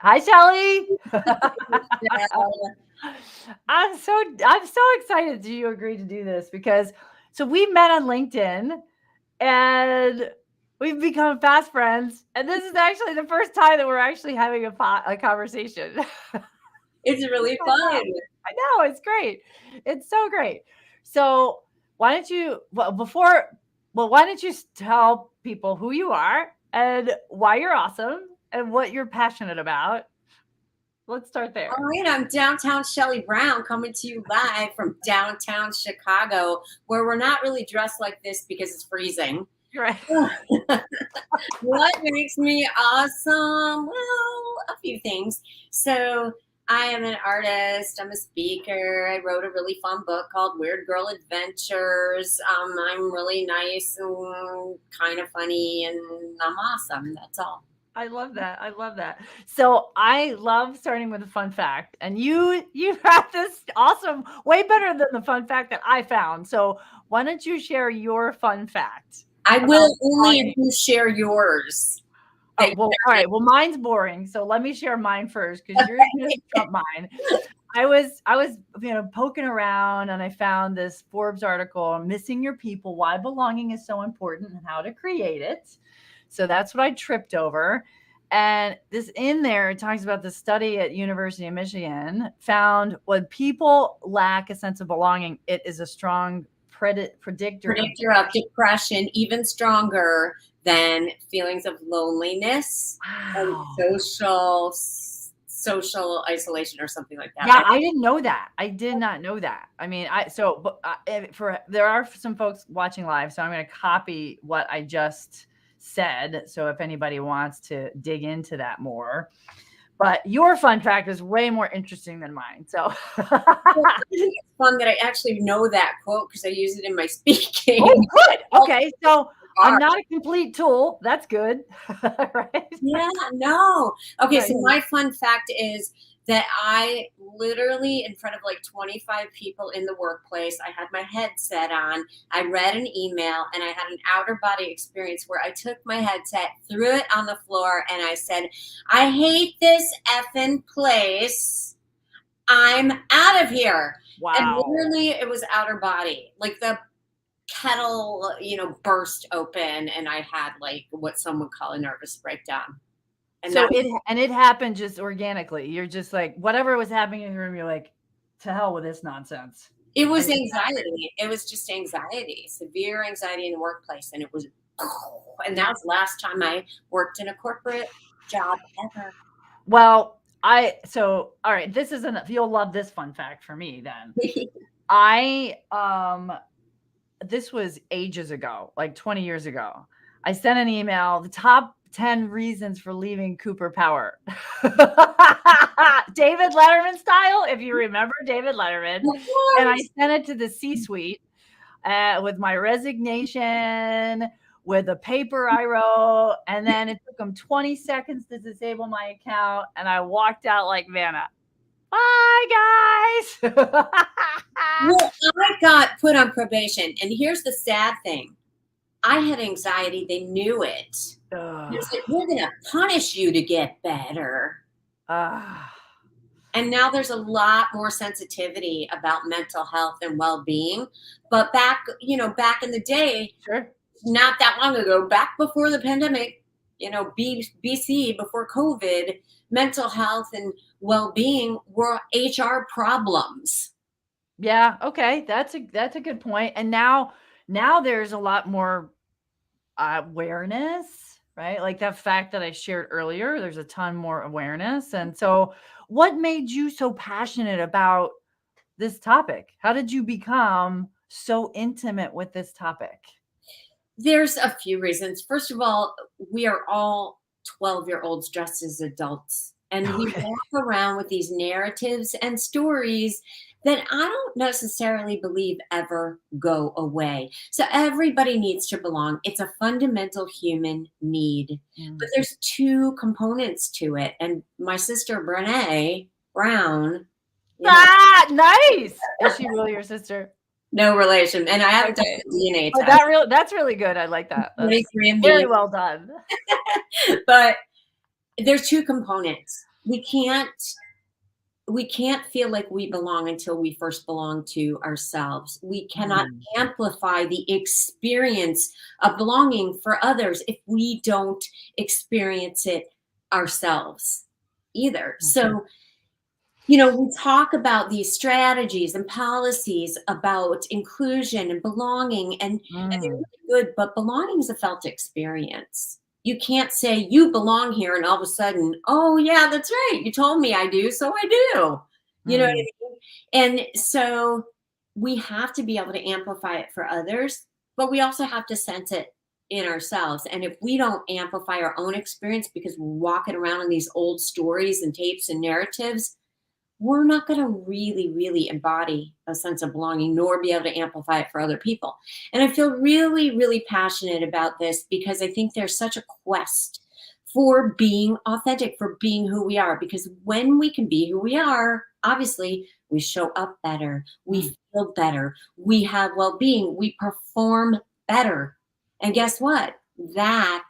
Hi, Shelley. Yeah. I'm so excited you agreed to do this because so we met on LinkedIn and we've become fast friends. And this is actually the first time that we're actually having a conversation. It's really I fun. know. I know. It's great. It's so great. So why don't you, why don't you tell people who you are and why you're awesome and what you're passionate about? Let's start All there. right, I'm downtown Shelley Brown coming to you live from downtown Chicago, where we're not really dressed like this because it's freezing. Right. What makes me awesome? Well, a few things. So, I am an artist, I'm a speaker. I wrote a really fun book called Weird Girl Adventures. I'm really nice and kind of funny, and I'm awesome. That's all. I love that. I love that. So I love starting with a fun fact, and you have this awesome, way better than the fun fact that I found. So why don't you share your fun fact I about will only if belonging? you share yours. Oh That well, all right. Well, mine's boring, so let me share mine first because yours is gonna trump mine. I was poking around and I found this Forbes article, Missing Your People, Why Belonging is So Important and How to Create It. So that's what I tripped over. And this in there it talks about the study at University of Michigan found when people lack a sense of belonging, it is a strong predictor of predictor of depression even stronger than feelings of loneliness and wow. social isolation or something like that. Yeah, I didn't know that. I did not know that. I mean, but for there are some folks watching live, so I'm going to copy what I just said. So if anybody wants to dig into that more, but your fun fact is way more interesting than mine. So, Well, I think it's fun that I actually know that quote because I use it in my speaking. oh, good. All Okay, so I'm art. not a complete tool. That's good, right? Yeah, no. Okay, so Right. my fun fact is that I literally, in front of like 25 people in the workplace, I had my headset on. I read an email and I had an outer body experience where I took my headset, threw it on the floor, and I said, I hate this effing place. I'm out of here. And Wow. literally, it was outer body. Like the kettle, burst open, and I had like what some would call a nervous breakdown. And So that it happened just organically. You're just like whatever was happening in the room. You're like, to hell with this nonsense. it I was just anxiety. It was just anxiety, severe anxiety in the workplace. And it was, and that was the last time I worked in a corporate job ever. well, all right, this isn't you'll love this fun fact for me then. I this was ages ago, like 20 years ago. I sent an email, the top 10 reasons for leaving Cooper Power. David Letterman style, if you remember David Letterman. Of And I course. sent it to the C-suite with my resignation, with a paper I wrote, and then it took them 20 seconds to disable my account, and I walked out like Vanna. Bye, guys. Well, I got put on probation. And here's the sad thing I had anxiety. They knew it. They Ugh. said, we're going to punish you to get better. Ah, And now there's a lot more sensitivity about mental health and well-being. But back in the day, sure. not that long ago, back before the pandemic, BC, before COVID, mental health and well-being were HR problems. Yeah, okay, that's a good point, and now there's a lot more awareness, right? Like that fact that I shared earlier, there's a ton more awareness, and so what made you so passionate about this topic? How did you become so intimate with this topic? There's a few reasons. First of all, we are all 12-year-olds dressed as adults, and we Okay. walk around with these narratives and stories that I don't necessarily believe ever go away. So everybody needs to belong. It's a fundamental human need. But Mm. there's two components to it. And my sister Brene Brown, you know, Ah, nice! Is she really your sister? no relation. And I haven't done Okay. the DNA But test. that's really good, I like that. That's 23 and very me. well done. But there's two components. we can't feel like we belong until we first belong to ourselves. We cannot Mm, amplify the experience of belonging for others if we don't experience it ourselves either. mhm, So, we talk about these strategies and policies about inclusion and belonging, and they're mm. really good, but belonging is a felt experience. You can't say you belong here and all of a sudden, oh, yeah, that's right. You told me I do, so I do. You know what Mm. I mean? And so we have to be able to amplify it for others, but we also have to sense it in ourselves. And if we don't amplify our own experience because we're walking around in these old stories and tapes and narratives, we're not going to really, really embody a sense of belonging nor be able to amplify it for other people. And I feel really, really passionate about this because I think there's such a quest for being authentic, for being who we are. Because when we can be who we are, obviously, we show up better, Mm. we feel better, we have well being, we perform better. And guess what? That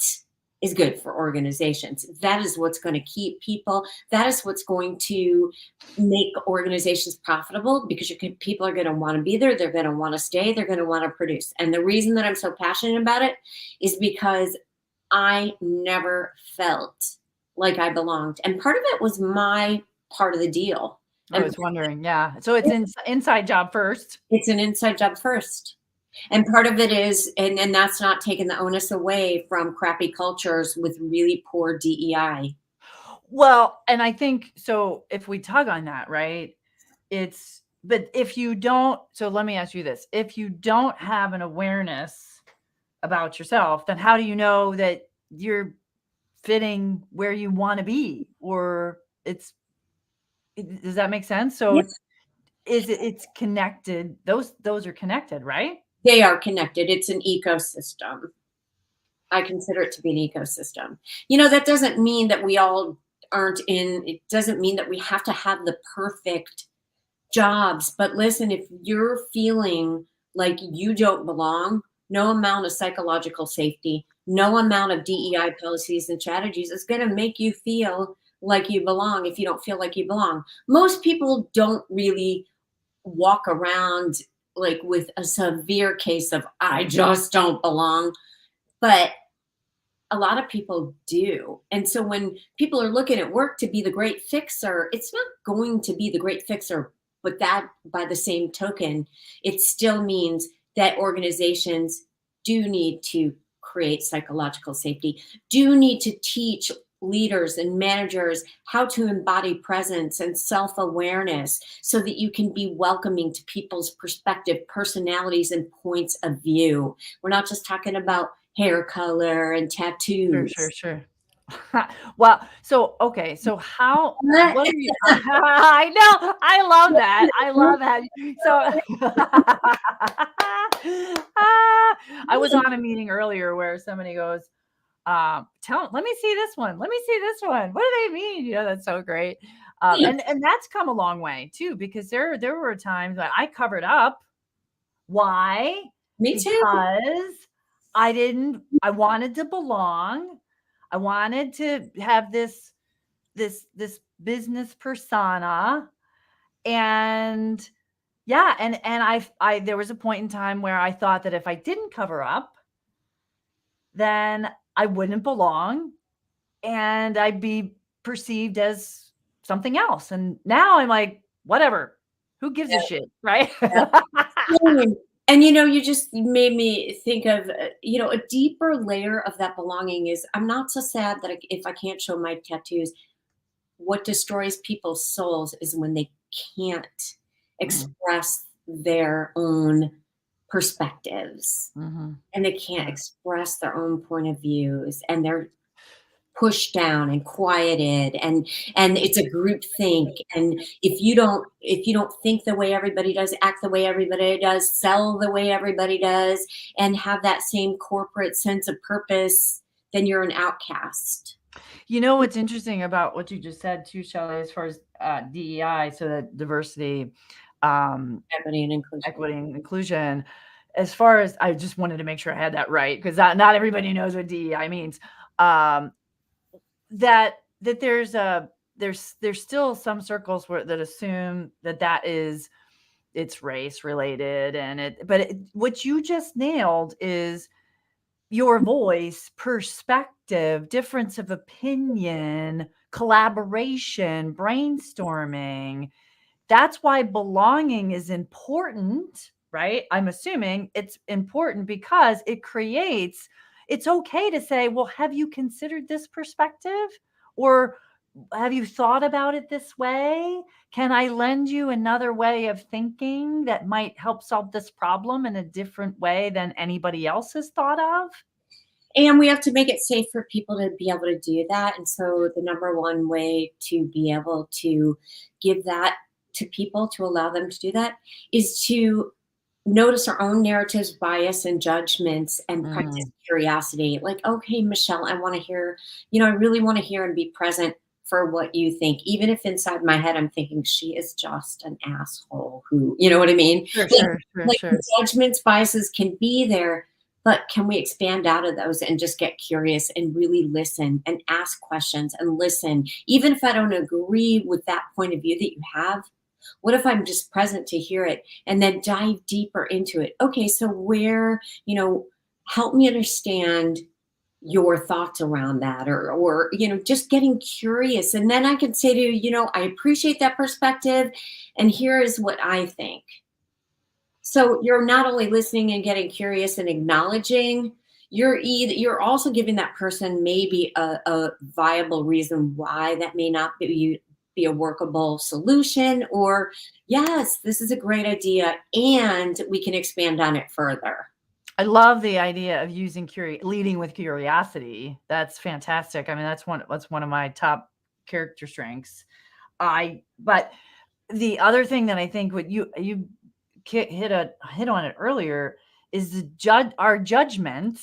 is good for organizations. That is what's going to keep people. That is what's going to make organizations profitable because people are going to want to be there. They're going to want to stay. They're going to want to produce. And the reason that I'm so passionate about it is because I never felt like I belonged. And part of it was my part of the deal. I And was wondering, yeah. So it's inside job first. it's an inside job first. And part of it is, and that's not taking the onus away from crappy cultures with really poor DEI. Well, and I think so if we tug on that, right? But if you don't, so let me ask you this. If you don't have an awareness about yourself, then how do you know that you're fitting where you want to be? Or does that make sense? So Yes, it's connected. Those are connected, right? they are connected. It's an ecosystem. I consider it to be an ecosystem. That doesn't mean that we all aren't in, it doesn't mean that we have to have the perfect jobs. But listen, if you're feeling like you don't belong, no amount of psychological safety, no amount of DEI policies and strategies is going to make you feel like you belong if you don't feel like you belong. Most people don't really walk around like with a severe case of, I just don't belong. But a lot of people do. And so when people are looking at work to be the great fixer, it's not going to be the great fixer. But that, by the same token, it still means that organizations do need to create psychological safety, do need to teach leaders and managers how to embody presence and self awareness so that you can be welcoming to people's perspective, personalities, and points of view. We're not just talking about hair color and Sure, tattoos. sure, sure. Well, so okay, so what are you I know, I love that, I love that. So I was on a meeting earlier where somebody goes, let me see this one. Let me see this one. What do they mean? That's so great. And that's come a long way too, because there were times that I covered up. Why? Me too. Because I wanted to belong. I wanted to have this business persona. And yeah, and I there was a point in time where I thought that if I didn't cover up, then I wouldn't belong and I'd be perceived as something else. And now I'm like, whatever. Who gives a shit, right? Yeah. And you just made me think of a deeper layer of that belonging is I'm not so sad that if I can't show my tattoos. What destroys people's souls is when they can't Mhm, express their own perspectives mhm. and they can't Yeah. express their own point of views and they're pushed down and quieted and it's a group think, and if you don't think the way everybody does, act the way everybody does, sell the way everybody does, and have that same corporate sense of purpose, then you're an outcast. What's interesting about what you just said too, Shelley, as far as DEI, so that diversity, um, Equity and inclusion. equity, and inclusion. As far as I just wanted to make sure I had that right, because not everybody knows what DEI means. Um, that there's there's still some circles that assume that it's race related, what you just nailed is your voice, perspective, difference of opinion, collaboration, brainstorming. That's why belonging is important, right? I'm assuming it's important because it's okay to say, well, have you considered this perspective? Or have you thought about it this way? Can I lend you another way of thinking that might help solve this problem in a different way than anybody else has thought of? And we have to make it safe for people to be able to do that. And so the number one way to be able to give that to people, to allow them to do that, is to notice our own narratives, bias, and judgments, and practice Mm. curiosity. Like, okay, Michelle, I want to hear, I really want to hear and be present for what you think, even if inside my head I'm thinking she is just an asshole who, you know what I mean? Sure, Like, sure, sure, like sure. the judgments, biases can be there, but can we expand out of those and just get curious and really listen and ask questions and listen? Even if I don't agree with that point of view that you have, what if I'm just present to hear it and then dive deeper into it? Okay, so where, help me understand your thoughts around that, or just getting curious. And then I can say to you, I appreciate that perspective, and here is what I think. So you're not only listening and getting curious and acknowledging, you're also giving that person maybe a viable reason why that may not be a workable solution, or yes, this is a great idea and we can expand on it further. I love the idea of leading with curiosity. That's fantastic. I mean, that's one of my top character strengths. But the other thing that I think what you hit on it earlier is our judgment.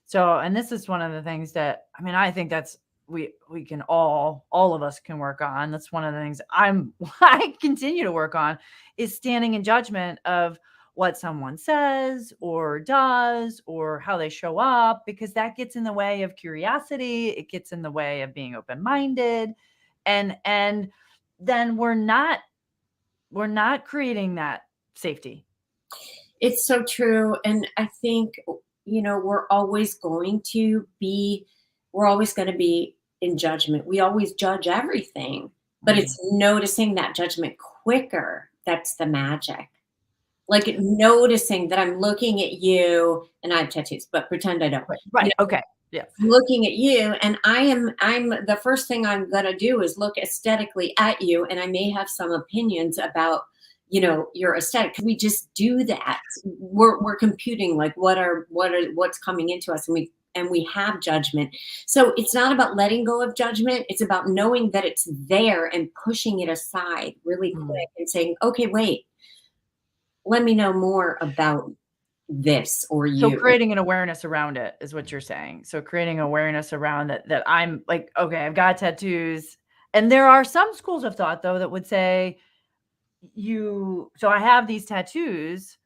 So, and this is one of the things that, I mean, I think that's we can all of us can work on. That's one of the things I continue to work on, is standing in judgment of what someone says or does or how they show up, because that gets in the way of curiosity. It gets in the way of being open-minded, and then we're not creating that safety. It's so true. And I think, we're always going to be in judgment. We always judge everything, but Mm. it's noticing that judgment quicker. That's the magic. Like noticing that I'm looking at you, and I have tattoos, but pretend I don't. Right. You Right. know, Okay. Yes. looking at you, and I'm the first thing I'm going to do is look aesthetically at you, and I may have some opinions about your aesthetic. We just do that. We're computing like what's coming into us, and we have judgment. So it's not about letting go of judgment, it's about knowing that it's there and pushing it aside really Mm. quick and saying, okay, wait, let me know more about this or So you. creating an awareness around it is what you're saying. So creating awareness around that I'm like, okay, I've got tattoos. And there are some schools of thought though that would say so I have these tattoos,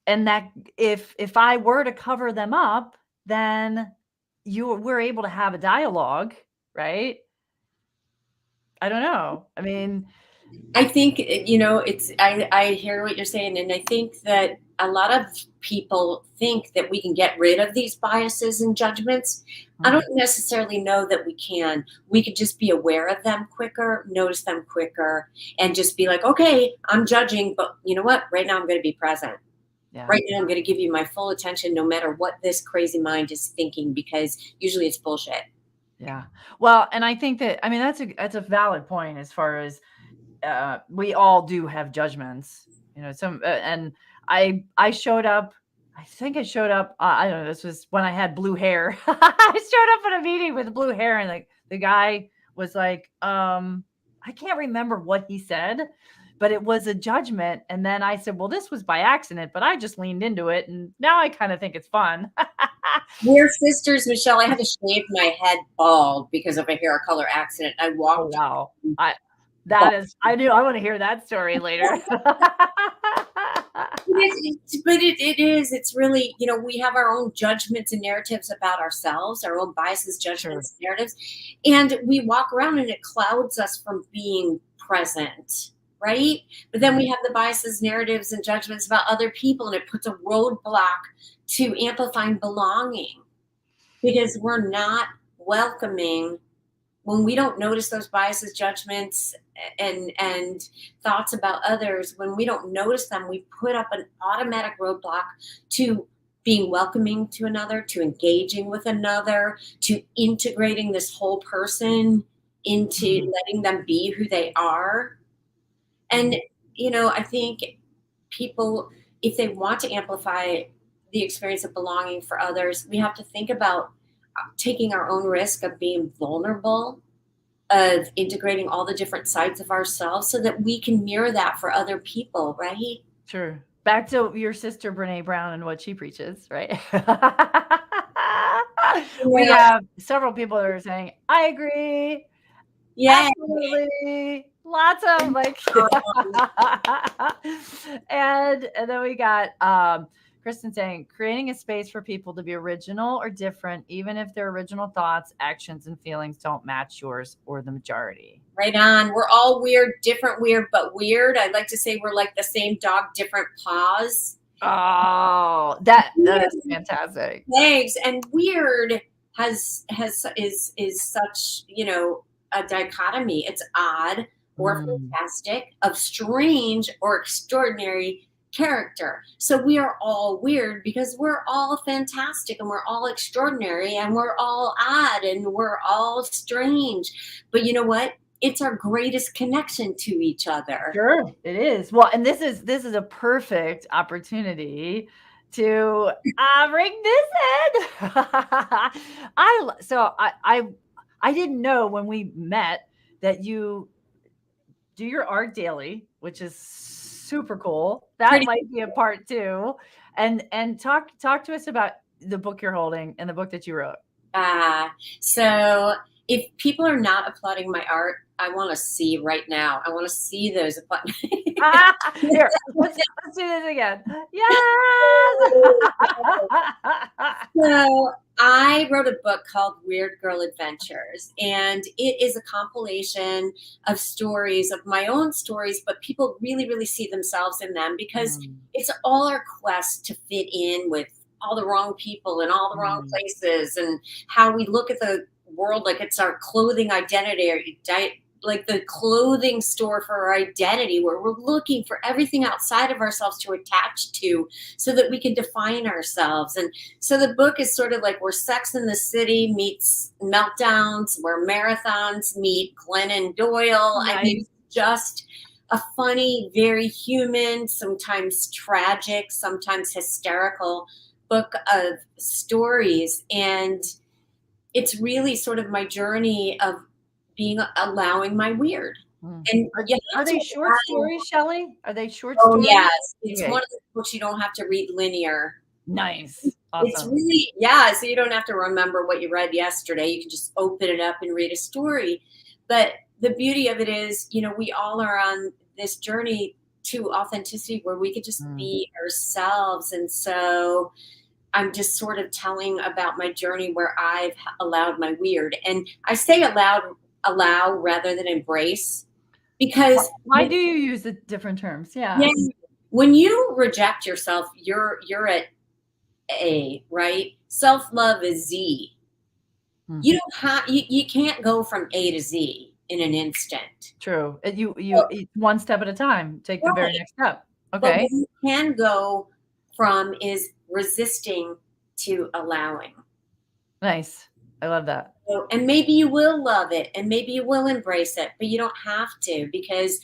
and that if I were to cover them up, then we're able to have a dialogue, right? I don't know. I mean, I think I hear what you're saying, and I think that a lot of people think that we can get rid of these biases and judgments. I don't mm, necessarily know that we can. We could just be aware of them quicker, notice them quicker, and just be like, okay, I'm judging, but you know what? Right now I'm going to be present. yeah. Right now I'm going to give you my full attention, no matter what this crazy mind is thinking, because usually it's bullshit. Yeah. Well, and I think that, I mean, that's a valid point as far as we all do have judgments, and I showed up. I think I showed up. I don't know. This was when I had blue hair. I showed up at a meeting with blue hair, and the guy was like, I can't remember what he said, but it was a judgment. And then I said, well, this was by accident, but I just leaned into it, and now I kind of think it's fun. We're sisters, Michelle. I had to shave my head bald because of a hair color accident. I Oh walked wow. bald. I want to hear that story later. It is. It's really, we have our own judgments and narratives about ourselves, our own biases, Sure. judgments, narratives, and we walk around and it clouds us from being present, right? But then we have the biases, narratives, and judgments about other people, and it puts a roadblock to amplifying belonging because we're not welcoming when we don't notice those biases, judgments, and thoughts about others. When we don't notice them, we put up an automatic roadblock to being welcoming to another, to engaging with another, to integrating this whole person into letting them be who they are. And I think people, if they want to amplify the experience of belonging for others, we have to think about taking our own risk of being vulnerable, of integrating all the different sides of ourselves so that we can mirror that for other people, right? Sure. Back to your sister Brene Brown and what she preaches, right? We Yeah. have several people that are saying, I agree. Yeah. Absolutely. Lots of like and then we got Kristen saying creating a space for people to be original or different, even if their original thoughts, actions, and feelings don't match yours or the majority. Right on. We're all weird, different, weird, but weird. I'd like to say we're like the same dog, different paws. Oh, that is fantastic. Thanks. And weird is such, a dichotomy. It's odd or fantastic, of strange or extraordinary character. So we are all weird because we're all fantastic and we're all extraordinary and we're all odd and we're all strange. But you know what? It's our greatest connection to each other. Sure, it is. Well, and this is a perfect opportunity to bring this in. I didn't know when we met that you do your art daily, which is super cool. That Pretty might be a part two. And talk to us about the book you're holding and the book that you wrote. So if people are not applauding my art, I want to see right now. I want to see those applaud. Here, let's do this again. Yes. So I wrote a book called Weird Girl Adventures, and it is a compilation of stories, of my own stories, but people really, really see themselves in them because it's all our quest to fit in with all the wrong people in all the wrong places, and how we look at the world like it's our clothing identity, or like the clothing store for our identity, where we're looking for everything outside of ourselves to attach to so that we can define ourselves. And so the book is sort of like where Sex in the City meets Meltdowns, where marathons meet Glennon Doyle. Nice. I mean, just a funny, very human, sometimes tragic, sometimes hysterical book of stories. And it's really sort of my journey of allowing my weird. And are they short stories, Shelley? Are they short Oh, stories? yes. It's Okay. one of the books you don't have to read linear. Nice. Awesome. It's really, so you don't have to remember what you read yesterday. You can just open it up and read a story. But the beauty of it is, we all are on this journey to authenticity where we could just be ourselves. And so I'm just sort of telling about my journey where I've allowed my weird. And I say allow rather than embrace, because why do you use the different terms? Yeah. When you reject yourself, you're at A, right? Self-love is Z. You don't have you can't go from A to Z in an instant. True. You one step at a time. Take the very next step. Okay. But what you can go from is resisting to allowing. Nice. I love that. And maybe you will love it and maybe you will embrace it, but you don't have to, because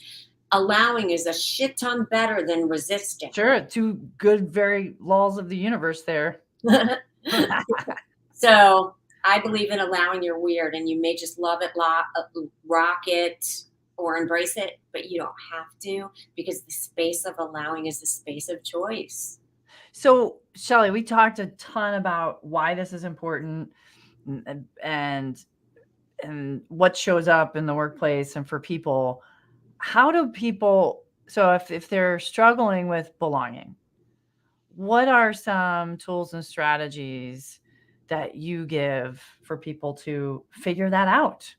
allowing is a shit ton better than resisting. Sure. Two good, very laws of the universe there. So I believe in allowing your weird, and you may just love it, rock it, or embrace it, but you don't have to, because the space of allowing is the space of choice. So, Shelley, we talked a ton about why this is important and what shows up in the workplace and for people. How do people So if they're struggling with belonging, what are some tools and strategies that you give for people to figure that out?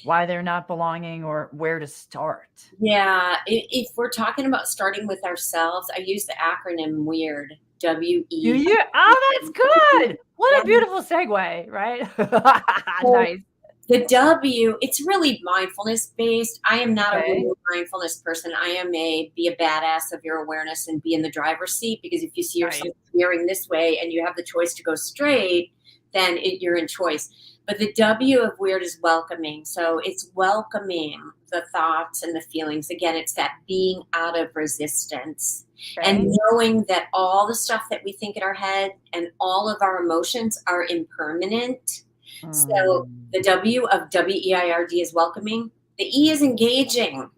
Why they're not belonging or where to start? Yeah, if we're talking about starting with ourselves, I use the acronym WEIRD, Do W-E. you? Oh, that's good. What a beautiful segue, right? So Nice. the W, it's really mindfulness based. I am not a Okay. real mindfulness person. I am a be a badass of your awareness and be in the driver's seat, because if you see Nice. yourself veering this way and you have the choice to go straight, then you're in choice. But the W of weird is welcoming. So it's welcoming the thoughts and the feelings. Again, it's that being out of resistance and Okay. knowing that all the stuff that we think in our head and all of our emotions are impermanent. So Mm. the W of WEIRD is welcoming. The E is engaging.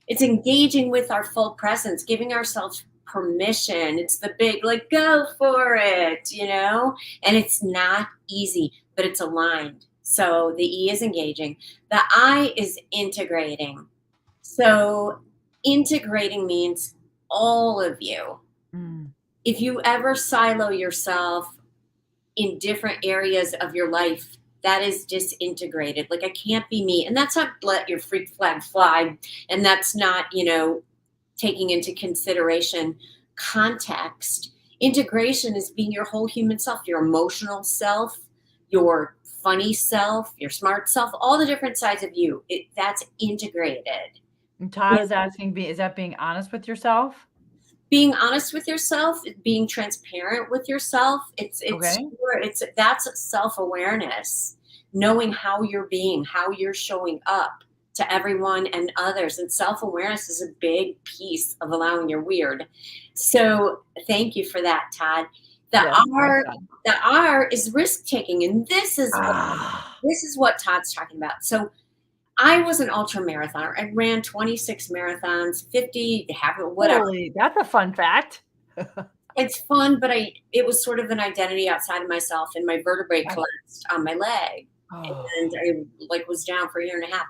It's engaging with our full presence, giving ourselves permission. It's the big, like, go for it, And it's not easy, but it's aligned. So the E is engaging. The I is integrating. So integrating means all of you. Mm. If you ever silo yourself in different areas of your life, that is disintegrated. Like, I can't be me. And that's not let your freak flag fly. And that's not, taking into consideration context. Integration is being your whole human self, your emotional self, your funny self, your smart self, all the different sides of you. That's integrated. And Todd is asking, is that being honest with yourself? Being honest with yourself, being transparent with yourself, Okay. that's self-awareness, knowing how you're being, how you're showing up to everyone and others. And self-awareness is a big piece of allowing your weird. So thank you for that, Todd. The Yes. R, the R is risk taking, and this is Ah, what Todd's talking about. So I was an ultra marathoner. I ran 26 marathons, 50, whatever. holy, that's a fun fact. It's fun, but it was sort of an identity outside of myself, and my vertebrae collapsed on my leg, Oh, and I was down for a year and a half.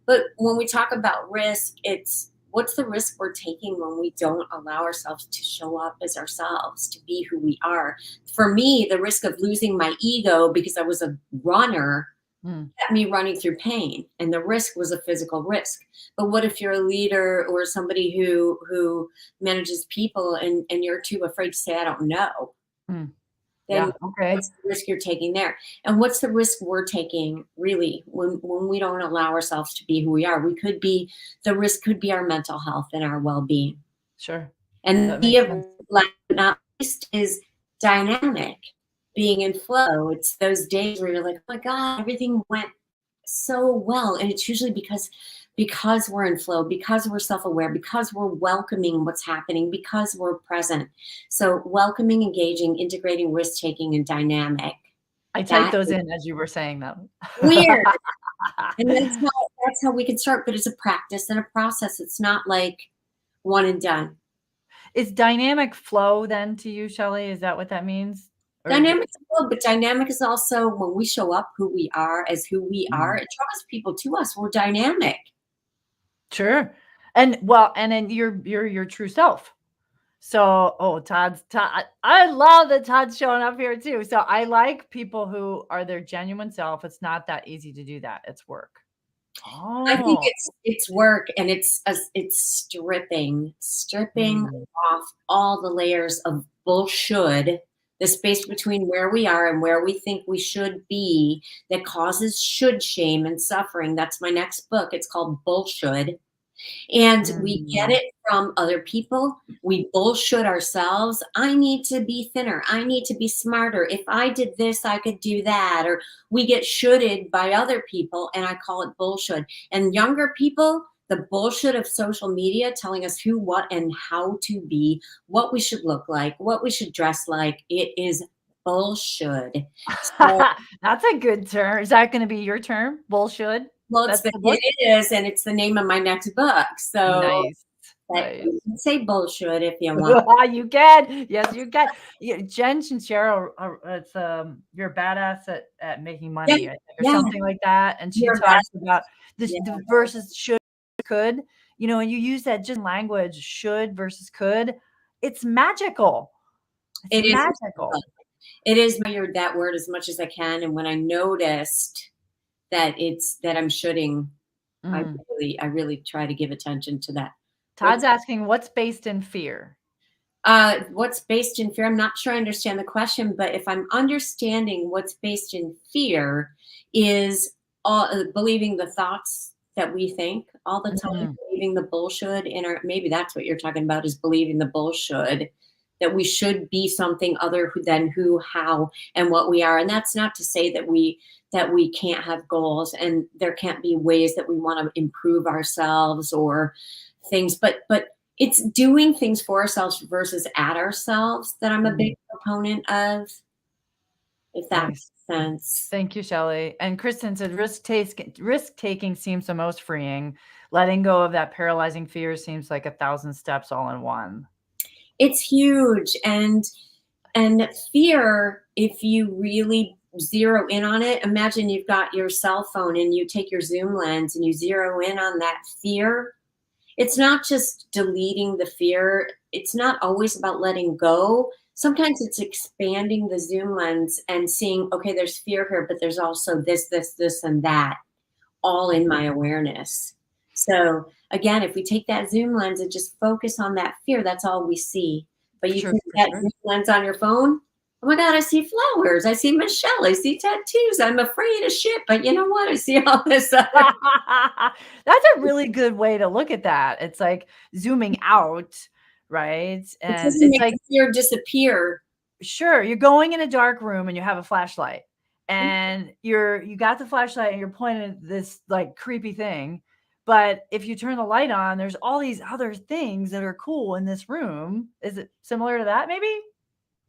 But when we talk about risk, it's what's the risk we're taking when we don't allow ourselves to show up as ourselves, to be who we are. For me, the risk of losing my ego because I was a runner mm. kept me running through pain, and the risk was a physical risk. But what if you're a leader or somebody who manages people, and you're too afraid to say I don't know? Mm. Then Yeah. Okay. what's the risk you're taking there? And what's the risk we're taking really when we don't allow ourselves to be who we are? The risk could be our mental health and our well-being. Sure. That And makes sense. last but not least is dynamic, being in flow. It's those days where you're like, oh my God, everything went so well. And it's usually because we're in flow, because we're self-aware, because we're welcoming what's happening, because we're present. So welcoming, engaging, integrating, risk-taking, and dynamic. I typed That those is in as you were saying them. weird. And that's how we can start, but it's a practice and a process. It's not like one and done. Is dynamic flow then to you, Shelley? Is that what that means? Or is it? Dynamic is cool, but dynamic is also when we show up who we are as who we are, it draws people to us. We're dynamic. Sure. And then you're your true self. So, Todd. I love that Todd's showing up here too. So I like people who are their genuine self. It's not that easy to do that. It's work. I think Oh. it's work, and it's stripping Mm. off all the layers of bullshit, the space between where we are and where we think we should be, that causes should shame and suffering. That's my next book. It's called Bullshit. And we get Mm. it from other people. We bullshit ourselves. I need to be thinner. I need to be smarter. If I did this, I could do that. Or we get shooted by other people, and I call it bullshit. And younger people, the bullshit of social media telling us who, what, and how to be, what we should look like, what we should dress like. It is bullshit. So, That's a good term. Is that going to be your term? Bullshit. well, That's the book. it is, and it's the name of my next book. So, Nice. but Nice. you can say bullshit if you want. You can. Yes, you can. Jen Sincero, it's you're a badass at making Yeah, money, I think, or yeah, something like that. And she you're a talks best. about this Yeah, the versus should could. and you use that just language, should versus could. It's magical. It's It is. magical. It is that word as much as I can. And when I noticed that I'm shoulding, Mm. I really try to give attention to that. Todd's asking, what's based in fear? What's based in fear? I'm not sure I understand the question, but if I'm understanding what's based in fear is believing the thoughts that we think all the time, believing the bullshit maybe that's what you're talking about, is believing the bullshit that we should be something other than who, how, and what we are. And that's not to say that we can't have goals and there can't be ways that we want to improve ourselves or things, but it's doing things for ourselves versus at ourselves that I'm a big proponent of, if that makes sense. Thank you, Shelley. And Kristen said, risk taking seems the most freeing. Letting go of that paralyzing fear seems like 1,000 steps all in one. It's huge. And fear, if you really zero in on it, imagine you've got your cell phone and you take your zoom lens and you zero in on that fear. It's not just deleting the fear. It's not always about letting go. Sometimes it's expanding the zoom lens and seeing, okay, there's fear here, but there's also this, and that, all in my awareness. So again, if we take that zoom lens and just focus on that fear, that's all we see. But you take that zoom lens on your phone, oh my God, I see flowers. I see Michelle. I see tattoos. I'm afraid of shit. But you know what? I see all this other. That's a really good way to look at that. It's like zooming out, right? And it's like fear disappear. Sure. You're going in a dark room and you have a flashlight and you got the flashlight and you're pointing at this like creepy thing. But if you turn the light on, there's all these other things that are cool in this room. Is it similar to that maybe?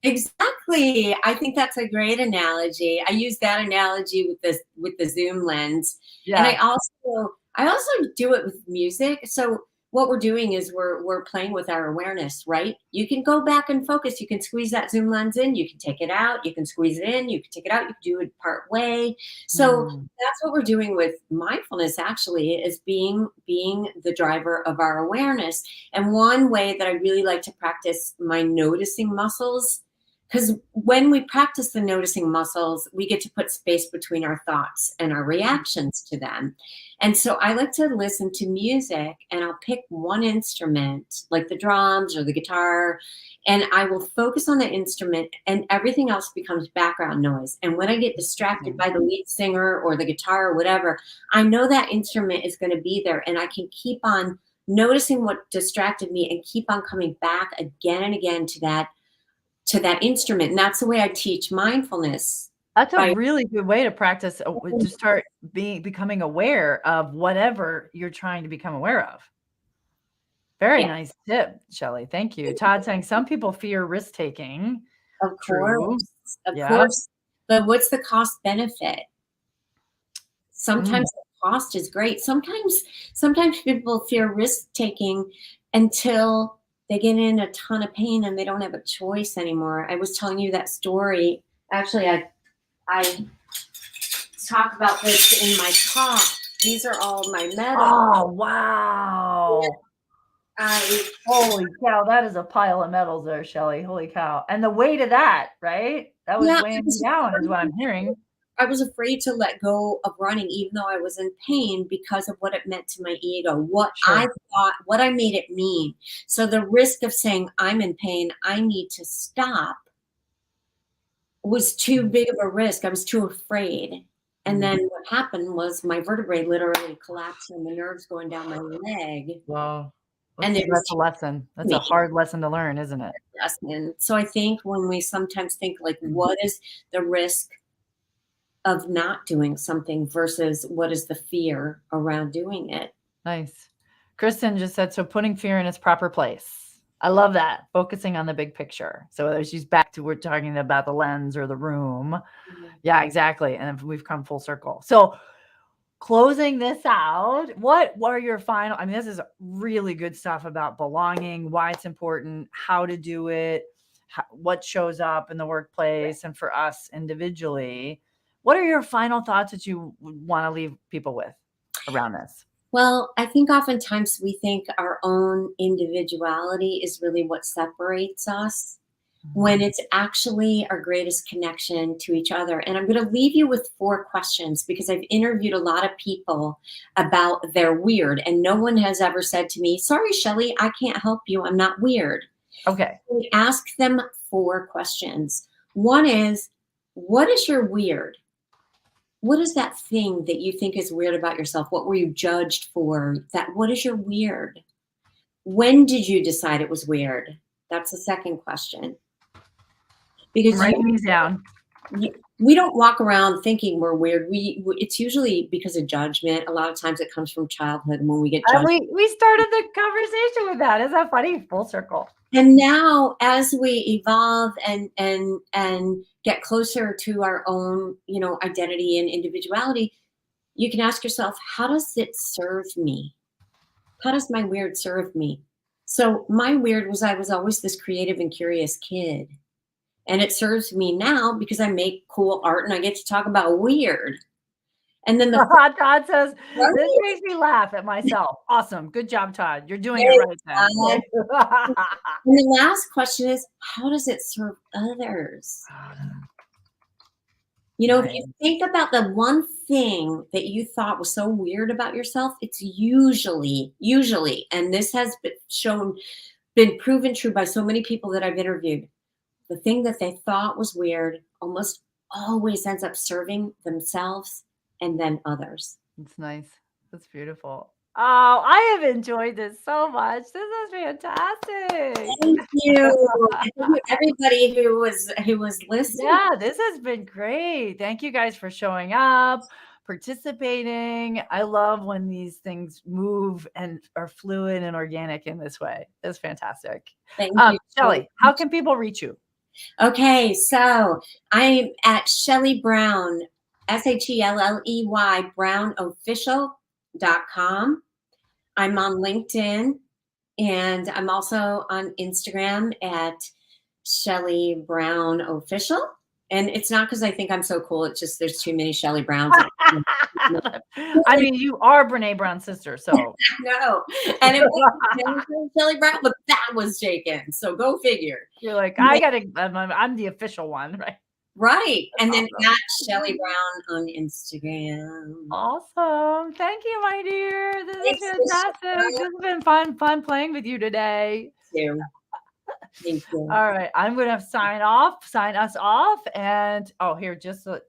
Exactly. I think that's a great analogy. I use that analogy with the zoom lens. Yeah. And I also do it with music. So what we're doing is we're playing with our awareness, right? You can go back and focus. You can squeeze that zoom lens in. You can take it out. You can squeeze it in. You can take it out. You can do it part way. So that's what we're doing with mindfulness, actually, is being the driver of our awareness. And one way that I really like to practice my noticing muscles, because when we practice the noticing muscles, we get to put space between our thoughts and our reactions to them. And so I like to listen to music and I'll pick one instrument, like the drums or the guitar, and I will focus on the instrument and everything else becomes background noise. And when I get distracted by the lead singer or the guitar or whatever, I know that instrument is going to be there and I can keep on noticing what distracted me and keep on coming back again and again to that instrument. And that's the way I teach mindfulness. That's a really good way to practice, to start becoming aware of whatever you're trying to become aware of. Very nice tip, Shelley. Thank you. Todd saying some people fear risk taking. Of course. Of course. But what's the cost benefit? Sometimes the cost is great. Sometimes people fear risk taking until they get in a ton of pain and they don't have a choice anymore. I was telling you that story. Actually, I talk about this in my talk. These are all my medals. Oh, wow. Holy cow, that is a pile of medals there, Shelley. Holy cow. And the weight of that, right? That was weighing me down is what I'm hearing. I was afraid to let go of running, even though I was in pain, because of what it meant to my ego, what I thought, what I made it mean. So the risk of saying, I'm in pain, I need to stop, was too big of a risk. I was too afraid. And then what happened was my vertebrae literally collapsed and the nerves going down my leg. Wow. And that's a lesson. That's a hard lesson to learn, isn't it? Lesson. So I think when we sometimes think like, what is the risk of not doing something versus what is the fear around doing it? Nice. Kristen just said, so putting fear in its proper place. I love that. Focusing on the big picture. So she's back to, we're talking about the lens or the room. Yeah, exactly. And we've come full circle. So closing this out, what are your final, I mean, this is really good stuff about belonging, why it's important, how to do it, what shows up in the workplace and for us individually. What are your final thoughts that you want to leave people with around this? Well, I think oftentimes we think our own individuality is really what separates us, when it's actually our greatest connection to each other. And I'm going to leave you with 4 questions because I've interviewed a lot of people about their weird, and no one has ever said to me, "Sorry, Shelley, I can't help you. I'm not weird." Okay. We ask them 4 questions. One is, what is your weird? What is that thing that you think is weird about yourself? What were you judged for? What is your weird? When did you decide it was weird? That's the second question. I'm Because writing these down. we don't walk around thinking we're weird. It's usually because of judgment. A lot of times it comes from childhood when we get judged. We started the conversation with that. Isn't that funny? Full circle. And now, as we evolve and get closer to our own, identity and individuality, you can ask yourself, how does it serve me? How does my weird serve me? So my weird was I was always this creative and curious kid. And it serves me now because I make cool art and I get to talk about weird. And then Todd says, this makes me laugh at myself. Awesome. Good job, Todd. You're doing it right then. And the last question is, how does it serve others? If you think about the one thing that you thought was so weird about yourself, it's usually, and this has been proven true by so many people that I've interviewed, the thing that they thought was weird almost always ends up serving themselves and then others. It's nice. That's beautiful. Oh, I have enjoyed this so much. This is fantastic. Thank you. Thank you everybody who was listening. Yeah, this has been great. Thank you guys for showing up, participating. I love when these things move and are fluid and organic in this way. It's fantastic. Thank you. Shelley, how can people reach you? Okay, so I'm at Shelley Brown, Shelley brownofficial.com. I'm on LinkedIn, and I'm also on Instagram at Shelley Brown Official. And it's not because I think I'm so cool. It's just there's too many Shelley Browns. I mean, you are Brene Brown's sister, so. No. And it was Shelley Brown, but that was taken. So go figure. You're like, I'm the official one, right? Right. And then at Shelley Brown on Instagram. Awesome. Thank you, my dear. This is fantastic. This has been fun playing with you today. Thank you. Thank you. All right. I'm going to sign us off. And here, just to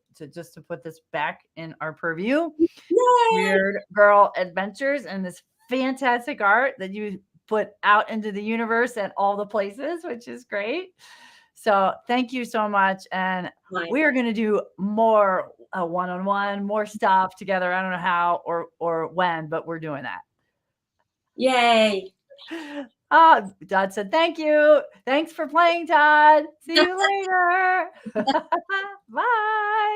put this back in our purview. Yay! Weird Girl Adventures and this fantastic art that you put out into the universe and all the places, which is great. So thank you so much. And we are going to do more one-on-one, more stuff together. I don't know how or when, but we're doing that. Yay. Todd said, thank you. Thanks for playing, Todd. See you later. Bye.